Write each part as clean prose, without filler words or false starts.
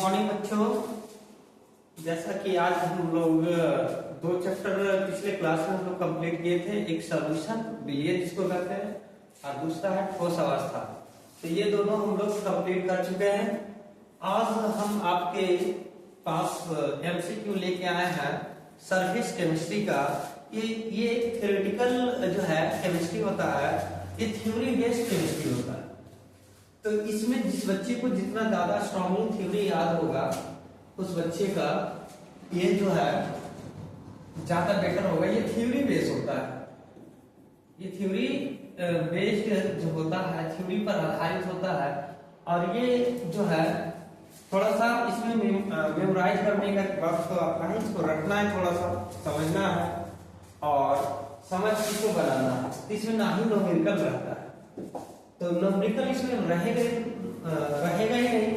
Morning बच्चों। जैसा कि आज हम लोग दो चैप्टर पिछले क्लास में हम लोग कंप्लीट किए थे। एक सॉल्यूशन बिलियन जिसको कहते हैं और दूसरा है ठोस अवस्था। तो ये दोनों हम लोग कंप्लीट कर चुके हैं। आज हम आपके पास एमसीक्यू लेके आए हैं सरफेस केमिस्ट्री का। ये एक थ्योरेटिकल जो है केमिस्ट्री होता है, ये थ्योरी बेस्ड केमिस्ट्री होता है। तो इसमें जिस बच्चे को जितना ज्यादा स्ट्रॉन्गली थ्योरी याद होगा उस बच्चे का ये जो है ज्यादा बेटर होगा। ये थ्योरी बेस्ड होता है। ये थ्योरी बेस्ड जो होता है थ्योरी पर आधारित होता है। और ये जो है थोड़ा सा इसमें मेमोराइज करने का वक्त तो आपका है, इसको रखना है, थोड़ा सा समझना है और समझ इसको बनाना है। इसमें ना ही न्यूमेरिकल रहता है, तो न्यूमेरिकल इसमें रहेगा ही नहीं।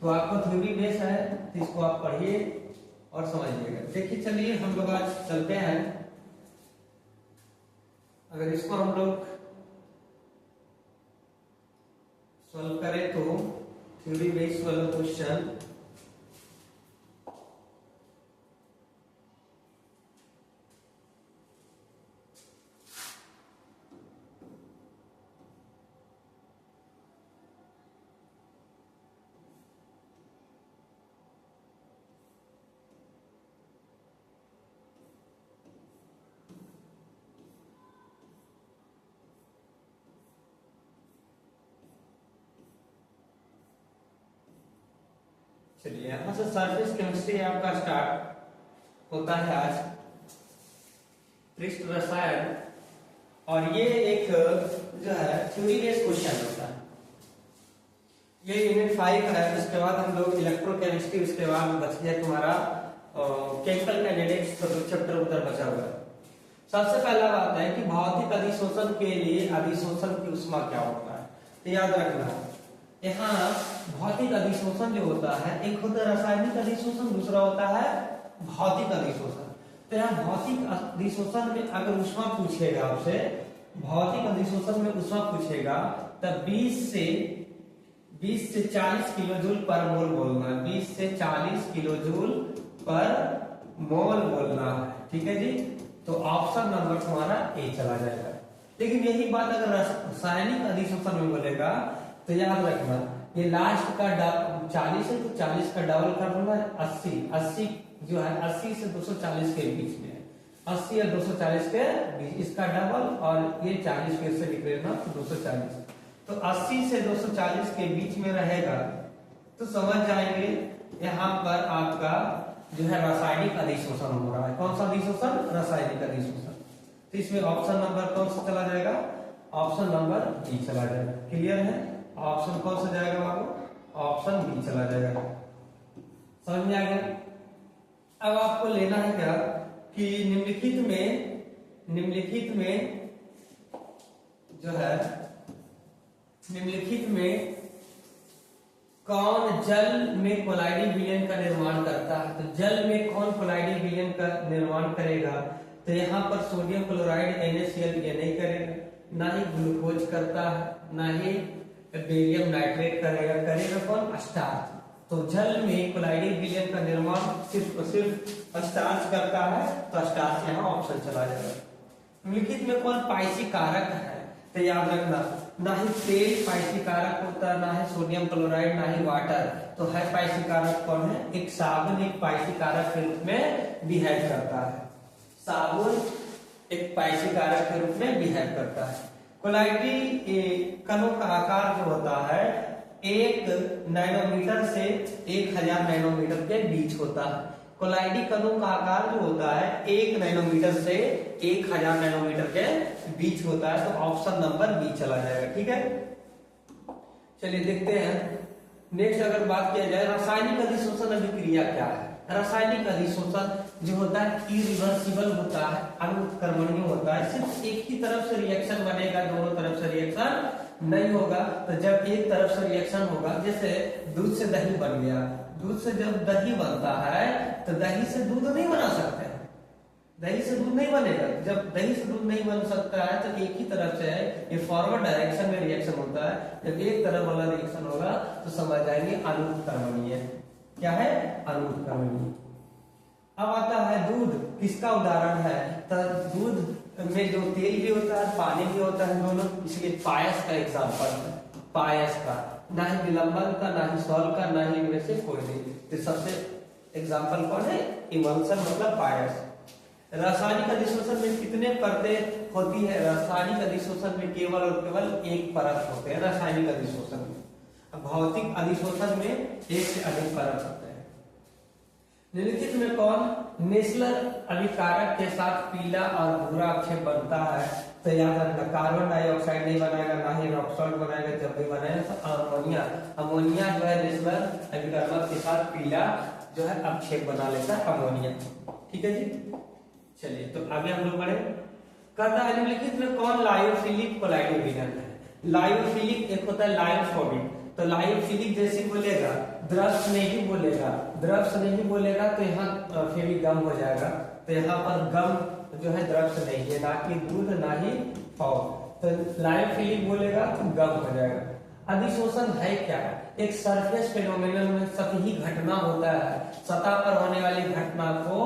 तो आपको थ्योरी बेस है, तो इसको आप पढ़िए और समझिएगा। देखिए चलिए हम लोग आज चलते हैं। अगर इसको हम लोग सॉल्व करें तो थ्योरी बेस्ड वाला क्वेश्चन चलिए यहां से सरफेस केमिस्ट्री आपका स्टार्ट होता है आज। पृष्ठ रसायन और ये एक जो है थ्योरी बेस्ड क्वेश्चन होता है। ये यूनिट 5 है। उसके बाद हम लोग इलेक्ट्रोकेमिस्ट्री, उसके बाद बच गया तुम्हारा केमिकल काइनेटिक्स का चैप्टर उधर बचा हुआ है। सबसे पहला बात है कि भौतिक अधिशोषण के लिए अधिशोषण की ऊष्मा क्या होता है, तो याद रखना। यहाँ भौतिक अधिशोषण जो होता है, एक होता है रासायनिक अधिशोषण, दूसरा होता है भौतिक अधिशोषण। तो यहाँ भौतिक अधिशोषण में अगर ऊष्मा पूछेगा आपसे, भौतिक अधिशोषण में ऊष्मा पूछेगा तब 20 से 40 किलोजूल पर मोल बोलना है। 20 से 40 किलोजूल पर मोल बोलना है, ठीक है जी। तो ऑप्शन नंबर तुम्हारा ए चला जाएगा। लेकिन यही बात अगर रासायनिक अधिशोषण में बोलेगा तो याद रखना, ये लास्ट का 40 है तो 40 का डबल कर दूंगा 80 जो है 80 से 240 के बीच में, 80 और 240 के बीच इसका डबल, और ये 40 फिर से लिख लेना तो 240। तो 80 से 240 के बीच में रहेगा तो समझ जाएंगे यहाँ पर आपका जो है रासायनिक अधिशोषण हो रहा है। कौन सा अधिशोषण? रासायनिक अधिशोषण। तो इसमें ऑप्शन नंबर कौन सा चला जाएगा? ऑप्शन नंबर बी चला जाएगा। क्लियर है? ऑप्शन कौन सा जाएगा बाबू? ऑप्शन बी चला जाएगा। समझ में आ गया? अब आपको लेना है क्या कि निम्नलिखित में कौन जल में कोलाइडी विलयन का निर्माण करता है। तो जल में कौन कोलाइडी विलयन का निर्माण करेगा? तो यहाँ पर सोडियम क्लोराइड NaCl ये नहीं करेगा, ना ही ग्लूकोज करता है, ना ही बेरियम नाइट्रेट करेगा कौन? स्टार्च। तो जल में कोलाइडी विलयन का निर्माण सिर्फ स्टार्च करता है, तो स्टार्च यहाँ ऑप्शन चला जाएगा। निम्नलिखित में कौन पाइसी कारक है? तो याद रखना, ना ही तेल पाइसी कारक होता है, ना ही सोडियम क्लोराइड, ना ही वाटर। तो है पाइसी कारक कौन है? एक साबुन एक पाइसी कारक के रूप में बिहेव करता है। साबुन एक पाइसी कारक के रूप में बिहेव करता है। कोलाइडी कणों का आकार जो होता है 1 नैनोमीटर से 1000 नैनोमीटर के बीच होता है। कोलाइडी कणों का आकार जो होता है 1 नैनोमीटर से 1000 नैनोमीटर के बीच होता है। तो ऑप्शन नंबर बी चला जाएगा। ठीक है, चलिए देखते हैं नेक्स्ट। अगर बात किया जाए रासायनिक अधिशोषण अभिक्रिया क्या है? रासायनिक अधिशोषण जो होता है इरिवर्सिबल होता है, अनुत्क्रमणीय होता है। सिर्फ एक ही तरफ से रिएक्शन बनेगा, दोनों तरफ से रिएक्शन नहीं होगा। तो जब एक तरफ से रिएक्शन होगा, जैसे दूध से दही बन गया, दूध से जब दही बनता है तो दही से दूध नहीं बना सकते हैं, दही से दूध नहीं बनेगा। जब दही से दूध नहीं बन सकता है तो एक ही तरफ से ये फॉरवर्ड डायरेक्शन में रिएक्शन होता है। जब एक तरफ वाला रिएक्शन होगा तो समझ जाएंगे अनुत्क्रमणीय। क्या है? अनुत्क्रमणीय। अब आता है दूध, किसका उदाहरण है? तो दूध में जो तेल भी होता है पानी भी होता है दोनों, इसलिए पायस का एग्जाम्पल है। पायस का, ना ही विलंबन का, ना ही सॉल का, ना ही इनमें से कोई नहीं। तो सबसे एग्जाम्पल कौन है? इमल्शन मतलब पायस। रासायनिक अधिशोषण में कितने परतें होती है? रासायनिक अधिशोषण में केवल और केवल एक परत होते हैं रासायनिक अधिशोषण में। भौतिक अधिशोषण में एक से अधिक परत होते हैं। निम्नलिखित में कौन नेस्लर अभिकारक के साथ पीला और भूरा अवक्षेप बनता है? तो याद रखना, कार्बन डाइऑक्साइड नहीं बनाएगा, ना ही रॉक सॉल्ट बनाएगा। जब भी बनाएगा तो अमोनिया, अमोनिया जो है नेस्लर अभिकारक के साथ पीला जो है अवक्षेप बना लेता है अमोनिया। ठीक है जी, चलिए तो आगे हम लोग बढ़े। कहता है निम्नलिखित में कौन लायोफिलिक कोलाइडो विलयन है? लायोफिलिक एक होता है लायोफोबिक। तो लायोफिलिक जैसे बोलेगा, द्रव स्नेही बोलेगा, द्रव स्नेही बोलेगा तो यहाँ फेवी गम हो जाएगा। तो यहाँ पर गम जो है द्रव स्नेही है, ना कि दूध ना ही फॉग। तो लायोफिलिक बोलेगा तो गम हो जाएगा। अधिशोषण है क्या? एक सरफेस फेनोमेनन में सतही घटना होता है। सतह पर होने वाली घटना को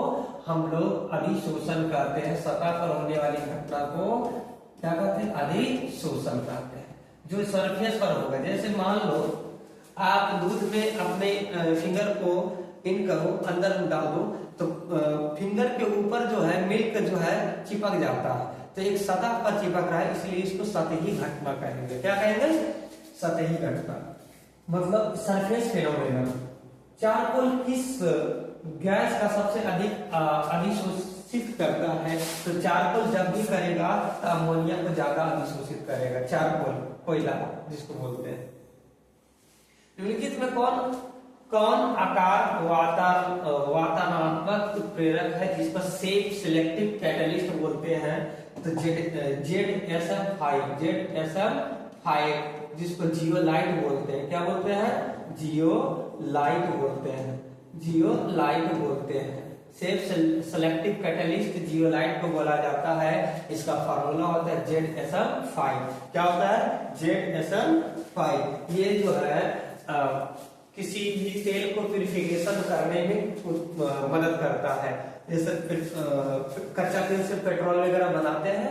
हम लोग अधिशोषण कहते हैं। सतह पर होने वाली घटना को क्या कहते हैं? अधिशोषण कहते हैं। जो सरफेस पर होगा, जैसे मान लो आप दूध में अपने फिंगर को इन करो, अंदर डाल दो, तो फिंगर के ऊपर जो है मिल्क जो है चिपक जाता है। तो एक सतह पर चिपक रहा है, इसलिए इसको सतही घटना कहेंगे। क्या कहेंगे? सतही घटना मतलब सरफेस फेनोमेनन। चारकोल किस गैस का सबसे अधिक अधिशोषित करता है? तो चारकोल जब भी करेगा तो अमोनिया को ज्यादा अधिशोषित करेगा। चारकोल, कोयला जिसको बोलते हैं। निम्नलिखित में कौन आकार वातानात्मक प्रेरक है जिसको सेफ सिलेक्टिव कैटलिस्ट बोलते हैं? तो ZSM5 जिसको जियोलाइट बोलते हैं। क्या बोलते हैं? जियोलाइट बोलते हैं। जियोलाइट बोलते हैं। सेफ सेलेक्टिव कैटलिस्ट जियोलाइट को बोला जाता है। इसका फार्मूला होता है ZSM5। क्या होता है? ZSM5। ये जो है किसी भी तेल को प्यूरिफिकेशन करने में मदद करता है। जैसे कच्चा तेल से पेट्रोल वगैरह बनाते हैं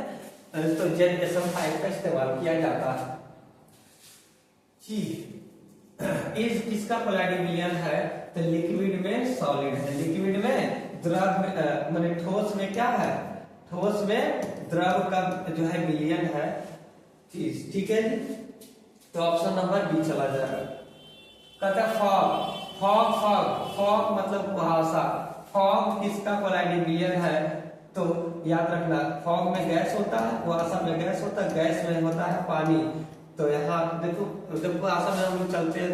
तो ZSM5 का इस्तेमाल किया जाता है। किसका कोलाइडो विलयन है? तो लिक्विड में सॉलिड है। लिक्विड में द्रव में माने ठोस में क्या है? ठोस में द्रव का जो है विलयन है चीज। ठीक है जी, तो ऑप्शन नंबर बी चला जाएगा। कहता फॉग मतलब कुहासा। फॉग किसका कोलाइडो विलयन है? तो याद रखना, फॉग में गैस होता है, कुहासा में गैस होता है, गैस में होता है पानी। तो यहाँ देखो, जब कुहासा में हम लोग चलते हैं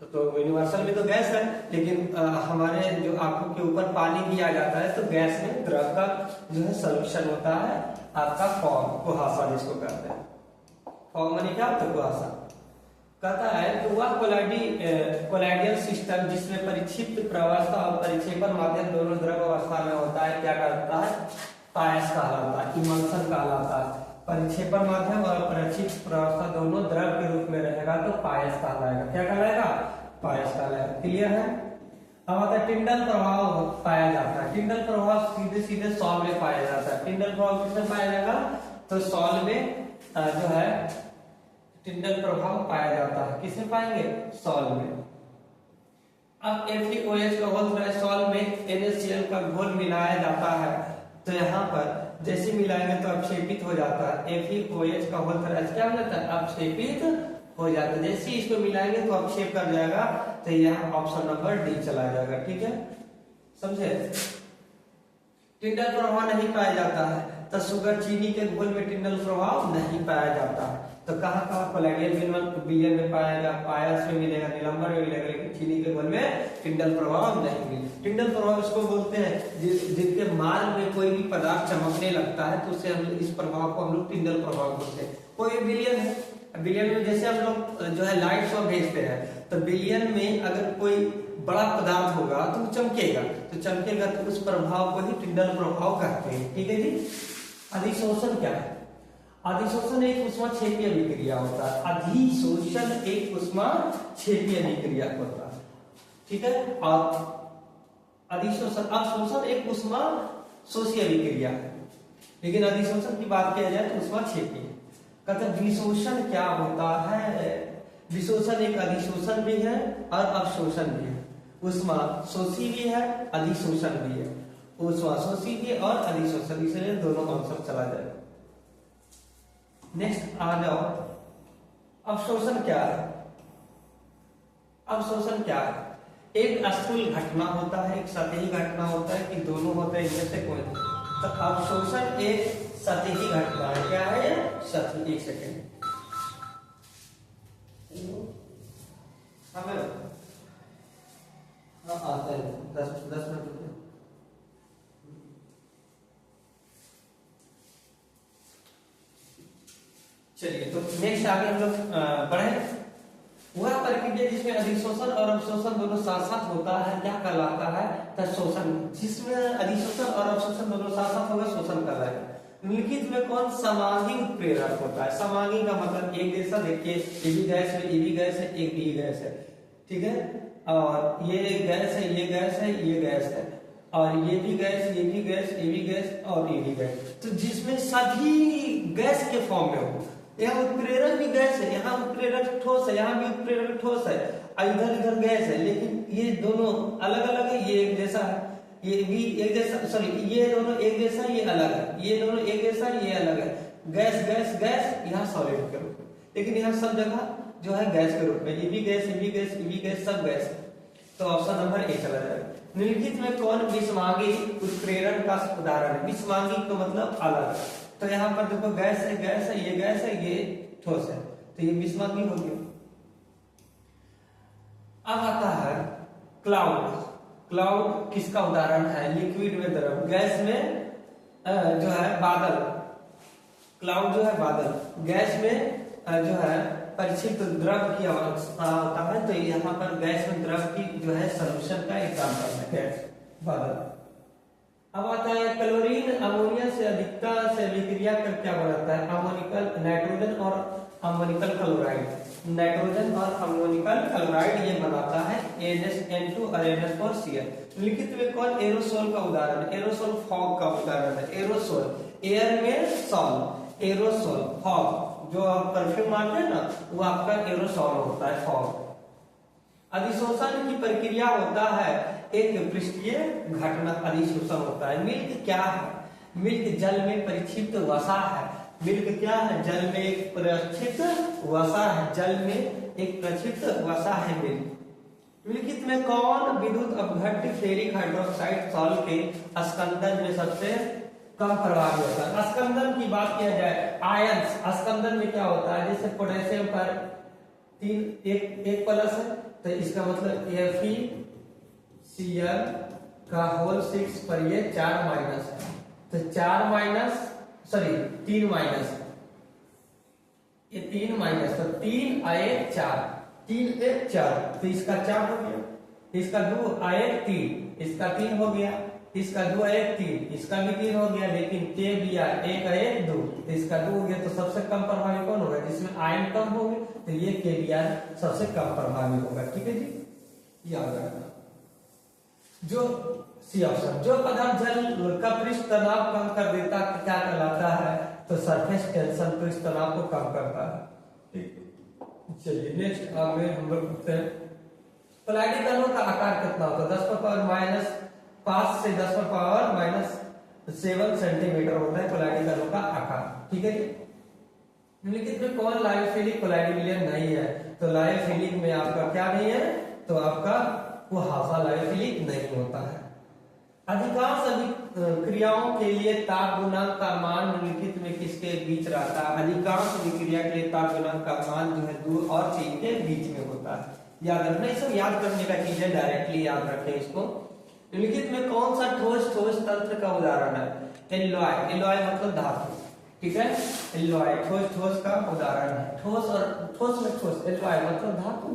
तो यूनिवर्सल में तो गैस है, लेकिन हमारे जो आंखों के ऊपर पानी भी आ जाता है तो गैस में द्रव का जो है सोल्यूशन होता है आपका फॉग, कुहासा जिसको कहते हैं। फॉग माने क्या? तो कुहासा। कहता है तो वह कोलाइडियल सिस्टम जिसमें परिक्षिप्त प्रवास्था और परिक्षेपण माध्यम दोनों द्रव अवस्था में होता है, क्या कहलाता है? पायस कहलाता है, इमल्शन कहलाता है। परिक्षेपण माध्यम और परिक्षिप्त प्रवास्था दोनों द्रव के रूप में रहेगा तो पायस कहलाएगा। क्या कहलाएगा? पायस कहलाएगा। क्लियर है? अब आता है टिंडल प्रभाव पाया जाता है। टिंडल प्रभाव सीधे सीधे सॉल में पाया जाता है। टिंडल प्रभाव किसमें पाया जाएगा? तो सॉल में जो है टिंडल प्रभाव पाया जाता है। किसमें पाएंगे? सॉल में। अब FeOH का घोल सॉल में NaCl का घोल मिलाया जाता है, तो यहाँ पर जैसे मिलाएंगे तो अपक्षेपित हो जाता है। FeOH का घोल क्या हो जाता है? अपक्षेपित हो जाता है। जैसे इसको मिलाएंगे तो अपक्षेप कर जाएगा, तो यहाँ ऑप्शन नंबर डी चला जाएगा। ठीक है, समझे? टिंडल प्रभाव नहीं पाया जाता है, तो शुगर चीनी के घोल में टिंडल प्रभाव नहीं पाया जाता है। तो कहाँ कोलाइडियल विलयन में पाया जाएगा? पायस में मिलेगा, निलंबर में मिलेगा, लेकिन चीनी के घोल में टिंडल प्रभाव नहीं मिलेगा। टिंडल प्रभाव इसको बोलते हैं जिनके माल में कोई भी पदार्थ चमकने लगता है तो उसे हम इस प्रभाव को हम लोग टिंडल प्रभाव बोलते हैं। कोई विलयन है, विलयन में जैसे हम लोग जो है लाइट शो भेजते हैं, तो विलयन में अगर कोई बड़ा पदार्थ होगा तो चमकेगा, तो चमकेगा तो उस प्रभाव को ही टिंडल प्रभाव कहते हैं। ठीक है जी। अधिशोषण क्या है? अधिशोषण एक ऊष्माक्षेपीय अभिक्रिया होता है। अधिशोषण एक ऊष्माक्षेपीय अभिक्रिया होता है। ठीक है। और अधिशोषण, अवशोषण एक ऊष्मा शोषी अभिक्रिया है, लेकिन अधिशोषण की बात किया जाए तो ऊष्मा क्षेपी है। कहते हैं विशोषण क्या होता है? विशोषण एक अधिशोषण भी है और अवशोषण भी है। ऊष्मा शोषी भी है, अधिशोषण भी है। ऊष्मा शोषी भी और अधिशोषण, इसलिए दोनों कॉन्सेप्ट चला जाएगा। नेक्स्ट आ जाओ, अवशोषण क्या है? अवशोषण क्या है? एक स्थूल घटना होता है, एक सतही घटना होता है कि दोनों होते हैं, इनमें से कोई। तो अवशोषण एक सतही घटना है। क्या है ये? सतही। एक सेकेंड, हमें आता है 10 मिनट। चलिए, तो नेक्स्ट आगे हम लोग बढ़े। वह प्रक्रिया जिसमें अधिशोषण और अवशोषण दोनों साथ साथ होता है क्या कहलाता है? तो शोषण। जिसमें अधिशोषण और अवशोषण दोनों साथ साथ होगा, शोषण कहलाएगा। निम्नलिखित में कौन समांगी उत्प्रेरक होता है? समांगी का मतलब एक जैसा, देखिए ये भी गैस है, ये भी गैस है, एक भी गैस है, ठीक है। और ये गैस है, ये गैस है, ये गैस है, और ये भी गैस, ये भी गैस, ये भी गैस और ये भी गैस। तो जिसमें सभी गैस के फॉर्म में हो, यहाँ उत्प्रेरक भी गैस है, यहाँ उत्प्रेरक ठोस है, यहाँ भी उत्प्रेरक ठोस है, इधर इधर गैस है, लेकिन ये दोनों अलग अलग है, ये एक जैसा है, ये भी एक जैसा, सॉरी ये दोनों एक जैसा, ये अलग है, ये दोनों एक जैसा, ये अलग है। गैस गैस गैस, यहाँ सॉलिड के रूप में, लेकिन यहाँ सब जगह जो है गैस के रूप में, ये भी गैस, ये भी गैस, ये भी गैस, सब गैस है। तो ऑप्शन नंबर ए चला जाएगा। निम्नलिखित में कौन विषमांगी उत्प्रेरण का उदाहरण है? विषमांगी का मतलब अलग। तो यहाँ पर देखो गैस है, गैस है, ये गैस है, ये ठोस है, तो ये विषमांगी हो गया। अब आता है क्लाउड। क्लाउड किसका उदाहरण है? लिक्विड में द्रव, गैस में जो है बादल। क्लाउड जो है बादल, गैस में जो है परिचित द्रव की अवस्था होता है। तो यहाँ पर गैस में द्रव की जो है सॉल्यूशन का एग्जांपल है गैस, बादल। अब आता है क्लोरीन अमोनिया से अधिकता से विक्रिया कर क्या बनाता है? अमोनिकल नाइट्रोजन और अमोनिकल क्लोराइड। नाइट्रोजन और अमोनिकल क्लोराइड ये बनाता है NH2 और NH4Cl। लिखित में कौन एरोसोल का उदाहरण है? एरोसोल फॉग का उदाहरण है। एरोसोल एयर में सॉल, एरोसोल फॉग, जो आप परफ्यूम मारते हैं ना, वो आपका एरोसोल होता है, फॉग। अधिशोषण की प्रक्रिया होता है एक पृष्ठीय घटना, अधिशोषण होता है। मिल्क क्या है? मिल्क जल में परिक्षिप्त वसा है। मिल्क क्या है? जल में एक प्रक्षिप्त वसा है, जल में एक प्रक्षिप्त वसा है मिल्क। निम्नलिखित में कौन विद्युत अपघट्य फेरिक हाइड्रोक्साइड सॉल्ट के स्कंदन में सबसे कम प्रभावी होता है? स्कंदन की बात किया जाए, आयंस स्कंदन में क्या होता है? जैसे पोटेशियम पर 3 एक प्लस है, तो इसका मतलब FeCl का होल 6 पर ये 4 माइनस है, तो 4 माइनस, सॉरी 3 माइनस, ये 3 माइनस, तो 3 आए 4, 3 1 4, तो इसका 4 हो गया, इसका 2 आए 3, इसका 3 हो गया, इसका 2 आए 3, इसका भी 3 हो गया, लेकिन के भी आए 1 आए 2, तो इसका 2 हो गया। तो सबसे कम प्रभावी कौन होगा? जिसमें आयन कम होंगे, तो ये के भी आर सबसे कम प्रभावी होगा। ठीक है जी, याद रखना। जो सी ऑप्शन, जो पदार्थ जल का पृष्ठ तनाव कम कर देता क्या कहलाता है? तो सरफेस टेंशन पृष्ठ तनाव को कम करता है। ठीक, चलिए नेक्स्ट आगे हम लोग पूछते हैं पलायदी कणों का आकार कितना होता है? 10 पर पावर माइनस 5 से 10 पर पावर माइनस 7 सेंटीमीटर होता है पलायदी कणों का आकार। ठीक है जी। निम्नलिखित में कौन लायोफिलिक कोलाइडी विलयन नहीं है? तो लायोफिलिक में आपका क्या नहीं है? तो आपका वो हाफा लायोफिलिक नहीं होता है। अधिकांश क्रियाओं के लिए ताप गुणांक का मान निम्नलिखित में किसके बीच रहता है? अधिकांश विक्रिया के लिए ताप गुणांक का मान जो है 2 और 3 के बीच में होता है। याद रखना, ये सब याद करने का चीज है, डायरेक्टली याद रखें इसको। निम्नलिखित में कौन सा ठोस तंत्र का उदाहरण है? एलॉय, एलॉय मतलब धातु। ठीक है, एलॉय ठोस का उदाहरण है। ठोस और ठोस में ठोस, एलॉय मतलब धातु,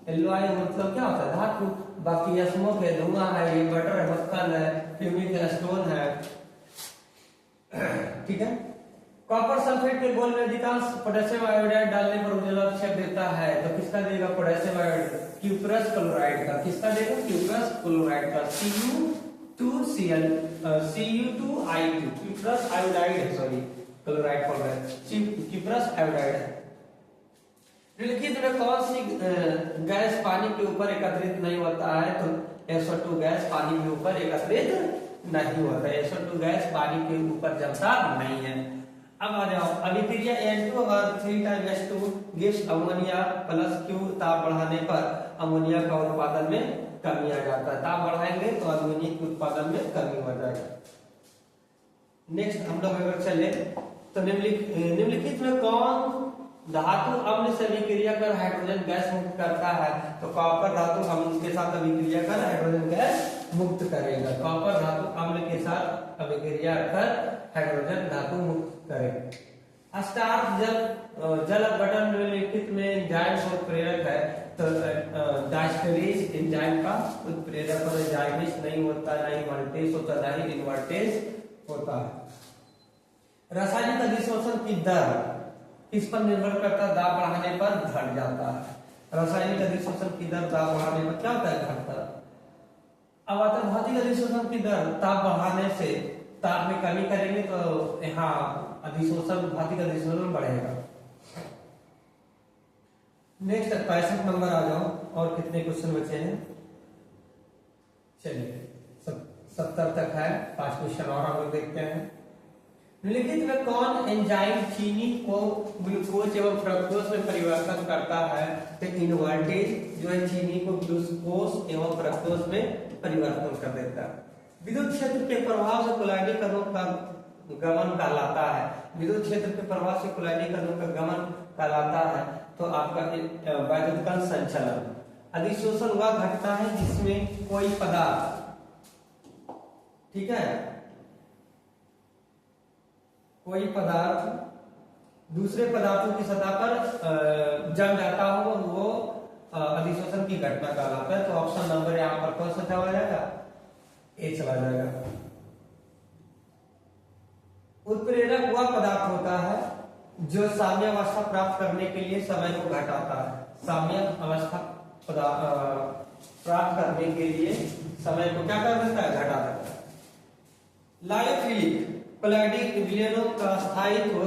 एलॉय मतलब क्या होता है? धातु। बाकी स्मोक है, धुआं है, ये बटर है, मक्खन है, फ्यूमिक स्टोन है। ठीक है, कॉपर सल्फेट के घोल में अधिकांश पोटेशियम आयोडाइड डालने पर उजला छेद देता है, तो किसका देगा? पोटेशियम आयोडाइड, क्यूप्रस क्लोराइड का। किसका देगा? क्यूप्रस क्लोराइड का, Cu2Cl, Cu2I2, क्यूप्रस आयोडाइड है, सॉरी क्लोराइड बोल रहे हैं, क्यूप्रस आयोडाइड है। निम्नलिखित में कौन सी गैस पानी के ऊपर एकत्रित नहीं होता है? तो SO2 गैस पानी के ऊपर एकत्रित नहीं होता है। SO2 गैस पानी के ऊपर जमता नहीं है। अब आ जाओ, अभिक्रिया N2 और 3H2 gives ammonia plus Q, ताप बढ़ाने पर अमोनिया का उत्पादन में कमी आ जाता है। ताप बढ़ाएंगे तो अमोनिया के उत्पादन में कमी हो जाएगा। नेक्स्ट हम लोग अगर चले तो निम्नलिखित में कौन धातु अम्ल से अभिक्रिया कर हाइड्रोजन गैस मुक्त करता है? तो कॉपर धातु अम्ल के साथ अभिक्रिया कर हाइड्रोजन गैस मुक्त करेगा। कॉपर धातु अम्ल के साथ अभिक्रिया कर हाइड्रोजन धातु मुक्त करेगा। स्टार्च जल अपघटन निम्नलिखित में एंजाइम और उत्प्रेरक है, तो डायस्टेरेज एंजाइम का उत्प्रेरक और एंजाइमिस नहीं होता, ना ही वोल्टेज होता, ना ही इनवर्टेज होता है। रासायनिक अधिशोषण की दर किस पर निर्भर करता है? दाब बढ़ाने पर घट जाता है। रासायनिक अधिशोषण की दर दाब बढ़ाने पर क्या होता है? घटता है। अब आता है भौतिक अधिशोषण की दर, ताप बढ़ाने से ताप में कमी करेंगे तो यहाँ अधिशोषण, भौतिक अधिशोषण बढ़ेगा। नेक्स्ट 65 नंबर आ जाओ, और कितने क्वेश्चन बचे हैं? चलिए 70 तक है, 5 क्वेश्चन और हम लोग देखते हैं। निम्नलिखित में कौन एंजाइम चीनी को ग्लूकोज एवं फ्रक्टोज में परिवर्तन करता है? तो इनवर्टेज जो है चीनी को ग्लूकोज एवं फ्रक्टोज में परिवर्तन कर देता है। विद्युत क्षेत्र के प्रभाव से कोलाइडिक कणों का गमन कहलाता है। विद्युत क्षेत्र के प्रभाव से कोलाइडिक कणों का गमन कहलाता है, तो आपका वैद्युतिक संचलन। अधिशोषण वह घटता है जिसमें कोई पदार्थ, ठीक है, कोई पदार्थ दूसरे पदार्थों की सतह पर जम जाता हो, वो अधिशोषण की घटना कहलाता है। तो ऑप्शन नंबर यहाँ पर कौन सा चला जाएगा? ए चला जाएगा। उत्प्रेरक वह पदार्थ होता है जो साम्य अवस्था प्राप्त करने के लिए समय को घटाता है। साम्य अवस्था प्राप्त करने के लिए समय को क्या कर देता है? घटा देता है। लायोफिलिक कोलाइडिक विलयनों का स्थायित्व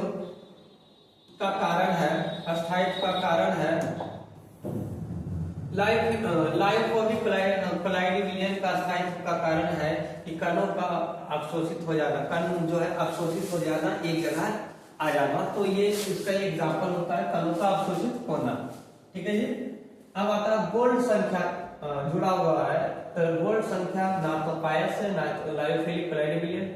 का कारण है, अस्थायित्व का कारण है लाइपोफिलिक कोलाइडिक विलयन का स्थायित्व का कारण है कि कणों का अवशोषित हो जाना, कण जो है अवशोषित हो जाना, एक जगह आ जाना। तो ये इसका एग्जाम्पल होता है कणों का अवशोषित होना। ठीक है जी। अब आता है गोल्ड संख्या जुड़ा हुआ है, तो गोल्ड संख्या ना तो पायस है ना तो लायोफिलिक कोलाइडिक विलयन,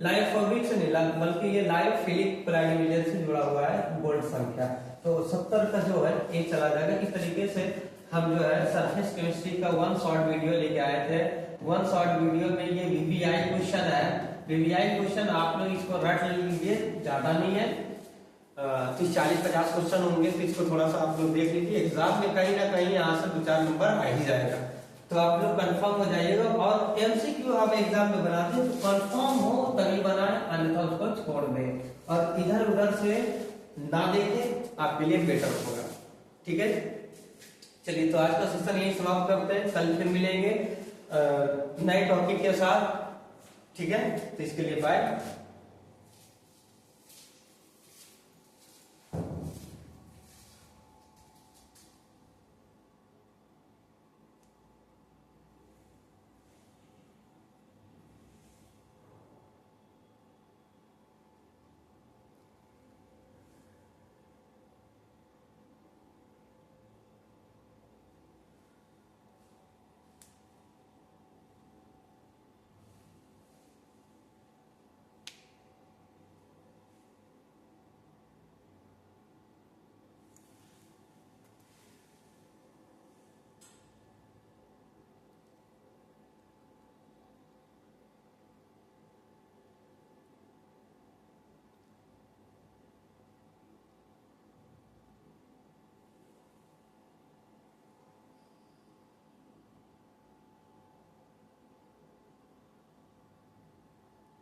लायोफोबिक से नहीं बल्कि ये लायोफिलिक कोलाइडिक विलयन से जुड़ा हुआ है गोल्ड संख्या। तो 70 का जो है ये चला जाएगा। इस तरीके से हम जो है सरफेस केमिस्ट्री का 1 शॉर्ट वीडियो लेके आए थे। 1 शॉर्ट वीडियो में ये वीवीआई क्वेश्चन है। वीवीआई क्वेश्चन आप लोग इसको रट लीजिए, ज्यादा नहीं है, 30-40-50 क्वेश्चन होंगे, तो इसको थोड़ा सा आप लोग देख लीजिए। एग्जाम में कहीं ना कहीं यहाँ से 2-4 नंबर आ ही जाएगा, तो आप लोग कंफर्म हो जाइएगा। और एमसीक्यू हम एग्जाम में बनाते हैं तो कंफर्म हो तभी बनाए, अन्यथा उसको छोड़ दें और इधर उधर से ना देखें, आपके लिए बेटर होगा। ठीक है, चलिए तो आज का सेशन यही समाप्त करते हैं। कल फिर मिलेंगे नए टॉपिक के साथ। ठीक है, तो इसके लिए बाय।